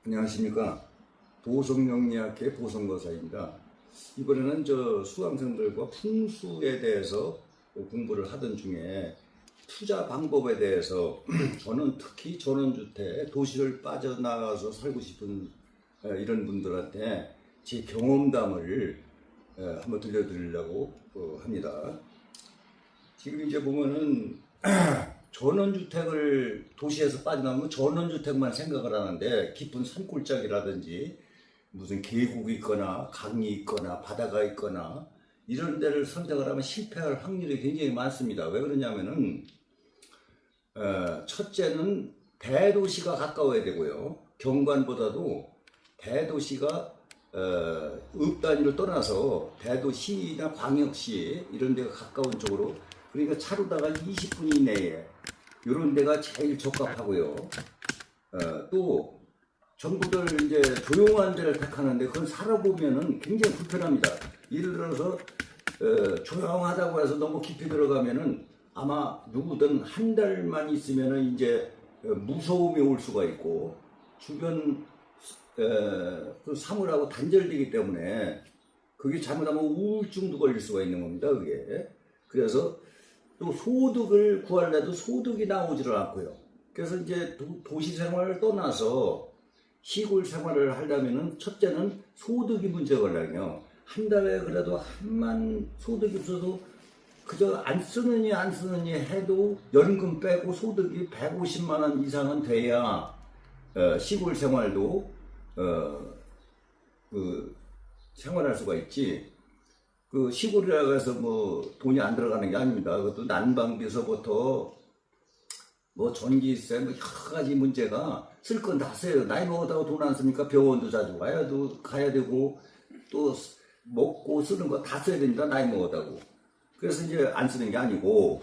안녕하십니까. 보성영리학회 보성거사입니다. 이번에는 수강생들과 풍수에 대해서 공부를 하던 중에 투자 방법에 대해서 저는 특히 전원주택, 도시를 빠져나가서 살고 싶은 이런 분들한테 제 경험담을 한번 들려드리려고 합니다. 지금 이제 보면은 전원주택을 도시에서 빠져나오면 전원주택만 생각을 하는데 깊은 산골짜기라든지 무슨 계곡이 있거나 강이 있거나 바다가 있거나 이런 데를 선택을 하면 실패할 확률이 굉장히 많습니다. 왜 그러냐면은 첫째는 대도시가 가까워야 되고요. 경관보다도 대도시가 읍 단위를 떠나서 대도시나 광역시 이런 데가 가까운 쪽으로, 그러니까 차로다가 20분 이내에 이런 데가 제일 적합하고요. 또 전부들 이제 조용한 데를 택하는데 그건 살아보면은 굉장히 불편합니다. 예를 들어서 조용하다고 해서 너무 깊이 들어가면은 아마 누구든 한 달만 있으면은 이제 무서움이 올 수가 있고, 주변 그 사물하고 단절되기 때문에 그게 잘못하면 우울증도 걸릴 수가 있는 겁니다. 그게. 그래서 또 소득을 구하려도 소득이 나오지를 않고요. 그래서 이제 도시 생활을 떠나서 시골 생활을 하려면은 첫째는 소득이 문제거든요. 한 달에 그래도 한만 소득이 없어도 그저 안 쓰느니 해도 연금 빼고 소득이 150만 원 이상은 돼야 시골 생활도 생활할 수가 있지. 그 시골이라고 해서 뭐 돈이 안 들어가는 게 아닙니다. 그것도 난방비서부터 뭐 전기세 뭐 여러 가지 문제가 쓸 건 다 써요. 나이 먹었다고 돈 안 쓰니까 병원도 자주 가야 되고 또 먹고 쓰는 거 다 써야 됩니다. 나이 먹었다고. 그래서 이제 안 쓰는 게 아니고,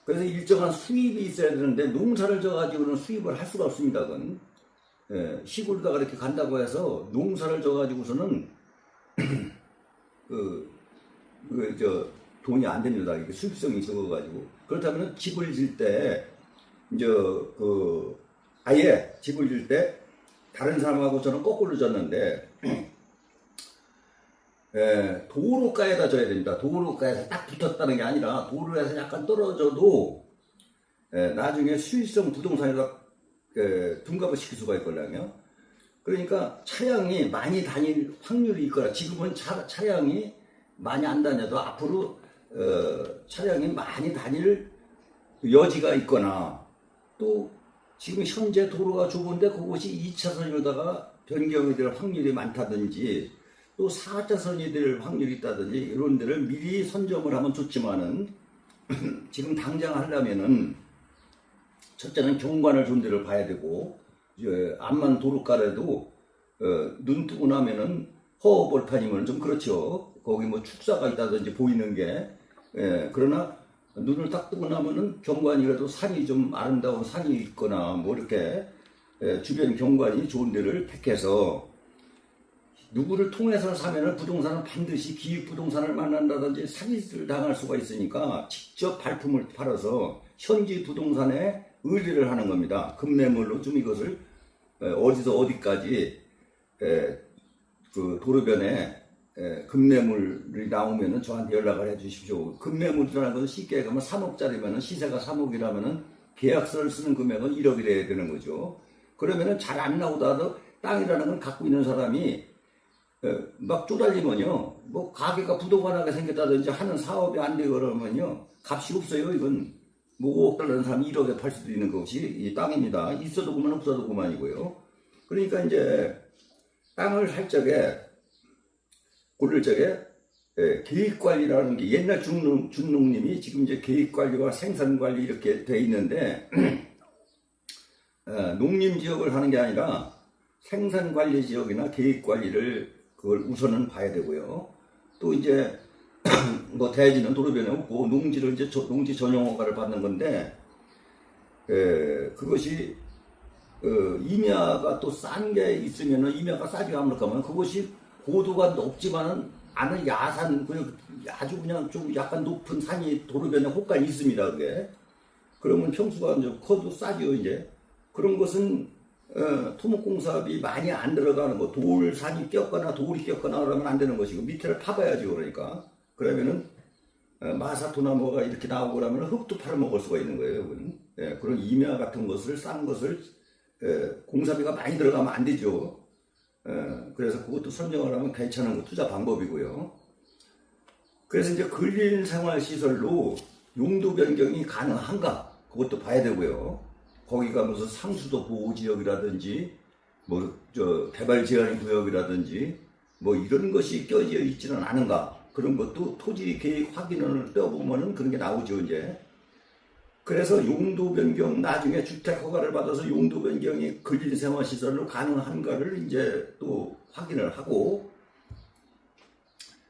그래서 일정한 수입이 있어야 되는데 농사를 져가지고는 수입을 할 수가 없습니다. 그건. 시골에다가 이렇게 간다고 해서 농사를 져가지고서는 돈이 안 됩니다. 이게 수입성이 적어가지고. 그렇다면 집을 질 때, 아예 집을 질 때, 다른 사람하고 저는 거꾸로 졌는데, 도로가에다 져야 됩니다. 도로가에서 딱 붙었다는 게 아니라, 도로에서 약간 떨어져도, 나중에 수익성 부동산에다 둔갑을 시킬 수가 있거든요. 그러니까 차량이 많이 다닐 확률이 있거나, 지금은 차량이 많이 안 다녀도 앞으로 차량이 많이 다닐 여지가 있거나, 또 지금 현재 도로가 좁은데 그것이 2차선이로다가 변경이 될 확률이 많다든지, 또 4차선이 될 확률이 있다든지, 이런 데를 미리 선점을 하면 좋지만은 지금 당장 하려면은 첫째는 경관을 좋은 데를 봐야 되고, 암만 도로가래도 눈 뜨고 나면은 허허벌판이면 좀 그렇죠. 거기 뭐 축사가 있다든지 보이는 게. 그러나 눈을 딱 뜨고 나면은 경관이라도 산이 좀 아름다운 산이 있거나 뭐 이렇게 주변 경관이 좋은 데를 택해서, 누구를 통해서 사면은 부동산은 반드시 기획부동산을 만난다든지 사기를 당할 수가 있으니까 직접 발품을 팔아서 현지 부동산에 의뢰를 하는 겁니다. 급매물로 좀 이것을 어디서 어디까지 그 도로변에 급매물이 나오면은 저한테 연락을 해 주십시오. 급매물이라는 것은 쉽게 얘기하면 3억짜리면은 시세가 3억이라면은 계약서를 쓰는 금액은 1억이 돼야 되는 거죠. 그러면은 잘 안 나오다도 땅이라는 걸 갖고 있는 사람이 막 쪼달리면요, 뭐 가게가 부도가 생겼다든지 하는 사업이 안 되고 그러면요, 값이 없어요. 이건 뭐 5억 달러는 사람이 1억에 팔 수도 있는 것이 이 땅입니다. 있어도 그만 없어도 그만이고요. 그러니까 이제 땅을 살 적에, 고를 적에 계획관리라는 게, 옛날 준농님이 지금 이제 계획관리와 생산관리 이렇게 돼 있는데 농림지역을 하는 게 아니라 생산관리지역이나 계획관리를 그걸 우선은 봐야 되고요. 또 이제 뭐 대지는 도로변에 없고 농지를 이제 농지 전용허가를 받는 건데, 그것이 임야가 또 싼 게 있으면은, 임야가 싸지 않을까면 그것이 고도가 높지만은 않은 야산, 아주 그냥 좀 약간 높은 산이 도로변에 혹간 있습니다. 그게. 그러면 평수가 이제 커도 싸죠. 이제 그런 것은 토목공사비 많이 안 들어가는 거, 돌산이 꼈거나 돌이 꼈거나 그러면 안 되는 것이고, 밑에를 파봐야죠. 그러니까. 그러면은, 마사토나 뭐가 이렇게 나오고 그러면 흙도 팔아먹을 수가 있는 거예요. 그건. 예, 그런 임야 같은 것을, 싼 것을, 공사비가 많이 들어가면 안 되죠. 그래서 그것도 선정을 하면 괜찮은 투자 방법이고요. 그래서 이제 근린 생활시설로 용도 변경이 가능한가? 그것도 봐야 되고요. 거기가 무슨 상수도 보호지역이라든지, 개발 제한 구역이라든지, 이런 것이 껴져 있지는 않은가? 그런 것도 토지 계획 확인을 떠보면은 그런 게 나오죠, 이제. 그래서 용도 변경, 나중에 주택 허가를 받아서 용도 변경이 근린 생활시설로 가능한가를 이제 또 확인을 하고,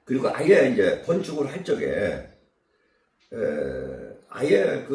그리고 아예 이제 건축을 할 적에, 아예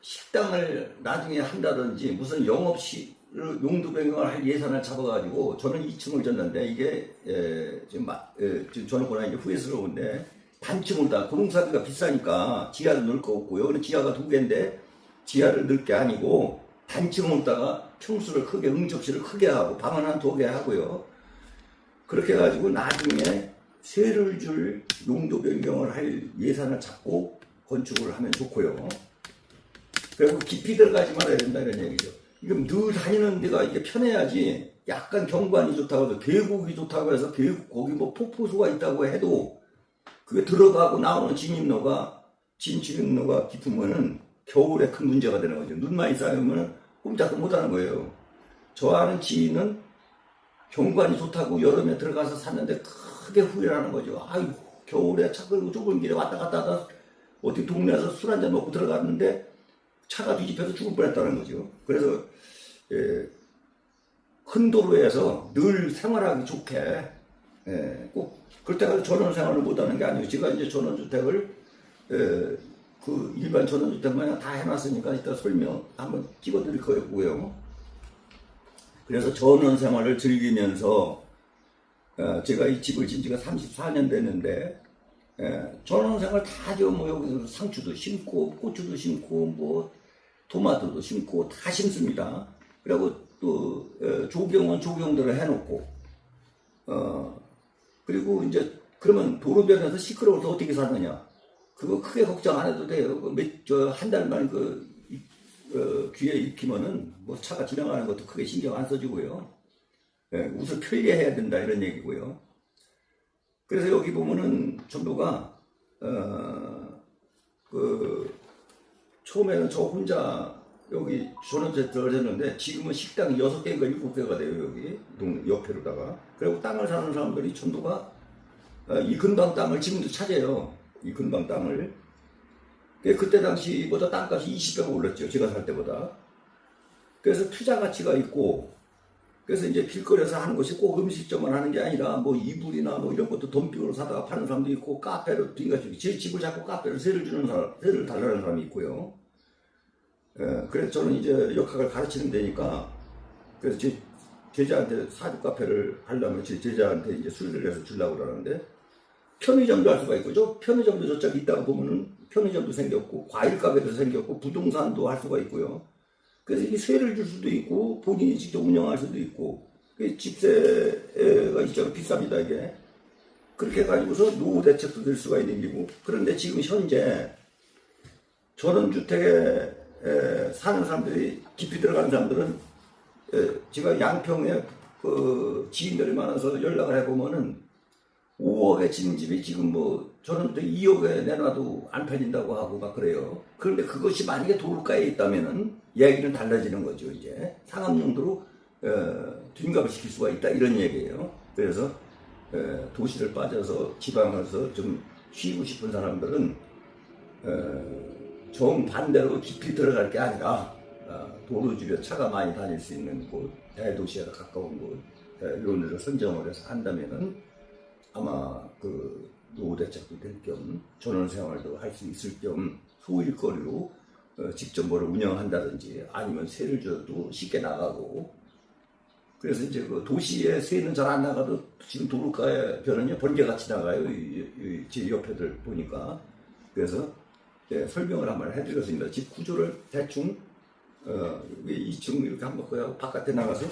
식당을 나중에 한다든지 무슨 용도 변경을 할 예산을 잡아가지고 저는 2층을 졌는데 이게 저는 그러나 이제 후회스러운데 단층을 다 공사비가 비싸니까 지하를 넣을 거 없고 여기는 지하가 2개인데 지하를 넣을 게 아니고 단층을 다가 평수를 크게 응접실을 크게 하고 방은 한 2개 하고요. 그렇게 해가지고 나중에 세를 줄 용도 변경을 할 예산을 잡고 건축을 하면 좋고요. 그리고 깊이 들어가지 말아야 된다 이런 얘기죠. 이건 늘 다니는 데가 이게 편해야지. 약간 경관이 좋다고 해서 계곡이 좋다고 해서 거기 폭포수가 있다고 해도 그게 들어가고 나오는 진입로가 깊으면은 겨울에 큰 문제가 되는 거죠. 눈 많이 쌓이면 꼼짝도 못하는 거예요. 저 아는 지인은 경관이 좋다고 여름에 들어가서 샀는데 크게 후회하는 거죠. 아이고 겨울에 차 끌고 좁은 길에 왔다 갔다 하다 어디 동네에서 술 한잔 먹고 들어갔는데 차가 뒤집혀서 죽을 뻔했다는 거죠. 그래서 큰 도로에서 늘 생활하기 좋게 꼭 그렇다고 전원 생활을 못하는 게 아니에요. 제가 이제 전원주택을 그 일반 전원주택 마냥 다 해놨으니까 이따 설명 한번 찍어드릴 거고요. 그래서 전원 생활을 즐기면서 제가 이 집을 진 지가 34년 됐는데 전원 생활 다 하죠. 여기서 상추도 심고 고추도 심고 토마토도 심고 다 심습니다. 그리고 또 조경은 조경대로 해놓고 그리고 이제 그러면 도로변에서 시끄러워서 어떻게 사느냐? 그거 크게 걱정 안 해도 돼요. 한 달만 귀에 익히면은 차가 지나가는 것도 크게 신경 안 써주고요. 우선 편리해야 된다 이런 얘기고요. 그래서 여기 보면은 전부가 처음에는 저 혼자 여기 전원주택을 했는데 지금은 식당이 6개인가 7개가 돼요. 여기 옆에로다가. 그리고 땅을 사는 사람들이 전부가 이 근방 땅을 지금도 찾아요. 이 근방 땅을. 그때 당시보다 땅값이 20배가 올랐죠. 제가 살 때보다. 그래서 투자 가치가 있고 그래서 이제 길거리에서 하는 것이 꼭 음식점만 하는 게 아니라 이불이나 이런 것도 덤핑으로 사다가 파는 사람도 있고 카페로 제 집을 잡고 카페로 세를 달라는 사람이 있고요. 그래서 저는 이제 역학을 가르치는 데니까 그래서 제 제자한테 사주 카페를 하려면 제 제자한테 이제 수리를 해서 주려고 그러는데 편의점도 할 수가 있고 편의점도 저쪽 있다가 보면은 편의점도 생겼고 과일 가게도 생겼고 부동산도 할 수가 있고요. 그래서 이게 세를 줄 수도 있고 본인이 직접 운영할 수도 있고 집세가 이쪽으로 비쌉니다 이게. 그렇게 해가지고서 노후 대책도 될 수가 있는 기고. 그런데 지금 현재 전원주택에 사는 사람들이 깊이 들어가는 사람들은 제가 양평에 지인들이 많아서 연락을 해보면은 5억에 진 집이 지금 전원주택 2억에 내놔도 안 팔린다고 하고 막 그래요. 그런데 그것이 만약에 도로가에 있다면은 얘기는 달라지는 거죠. 이제 상업용도로 둔갑을 시킬 수가 있다 이런 얘기예요. 그래서 도시를 빠져서 지방에서 좀 쉬고 싶은 사람들은 정반대로 깊이 들어갈 게 아니라 도로 주변 차가 많이 다닐 수 있는 곳, 대도시에 가까운 곳 이런 데를 선정을 해서 한다면은 아마 노후 대책도 될 겸 전원생활도 할 수 있을 겸 소일거리로 직접 뭐를 운영한다든지 아니면 세를 줘도 쉽게 나가고. 그래서 이제 도시에 세는 잘 안 나가도 지금 도로가에 변은요 번개같이 나가요. 제 옆에들 보니까. 그래서 설명을 한번 해드렸습니다. 집 구조를 대충 2층 이렇게 한 바퀴 바깥에 나가서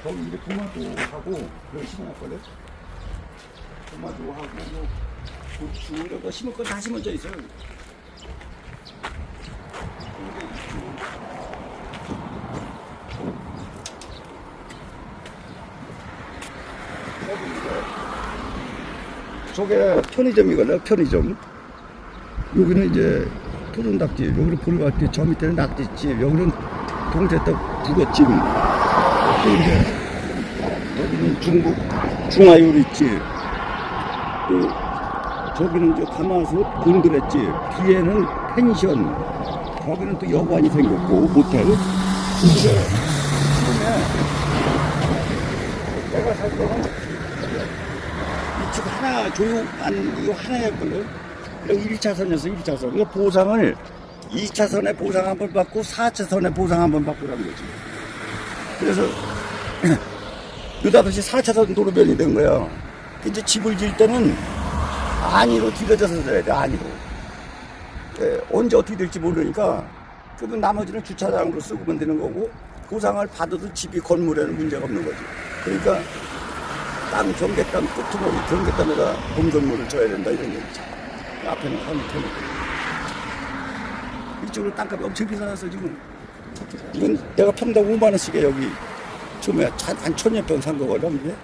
거기 이제 토마토하고 그걸 심어놨거든. 토마토하고 뭐 고추 이런 거 심을 거 다 심어져 있어요. 저게 편의점이거든요. 편의점. 여기는 이제 토종닭집, 여기는 보리밥집, 저 밑에는 낙지집, 여기는 동태떡 북어찜. 또 이제 여기는 중국 중화요리집, 또 저기는 이제 가마솥 곤드레집, 뒤에는 펜션, 거기는 또 여관이 생겼고 모텔. 근데 내가 살 때는 이쪽 하나 조용한 이거 하나였거든. 여기 1차선이었어 1차선. 그러니까 보상을 2차선에 보상 한 번 받고 4차선에 보상 한 번 받고라는 거지. 그래서 느닷없이 4차선 도로변이 된 거야. 이제 집을 지을 때는 안위로 뒤집어져서 져야 돼. 안위로. 언제 어떻게 될지 모르니까 그러면 나머지는 주차장으로 쓰고만 되는 거고, 보상을 받아도 집이 건물에는 문제가 없는 거지. 그러니까 땅 경계땅 끝머리 경계땅에다 본건물을 줘야 된다 이런 얘기죠. 앞에는 한편이 이쪽으로 땅값이 엄청 비싸졌어 지금. 이건 내가 평당 5만 원씩에 여기 처음에 한 1000여 평 산 거거든. 근데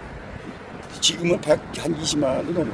지금은 한 20만 원도 넘어.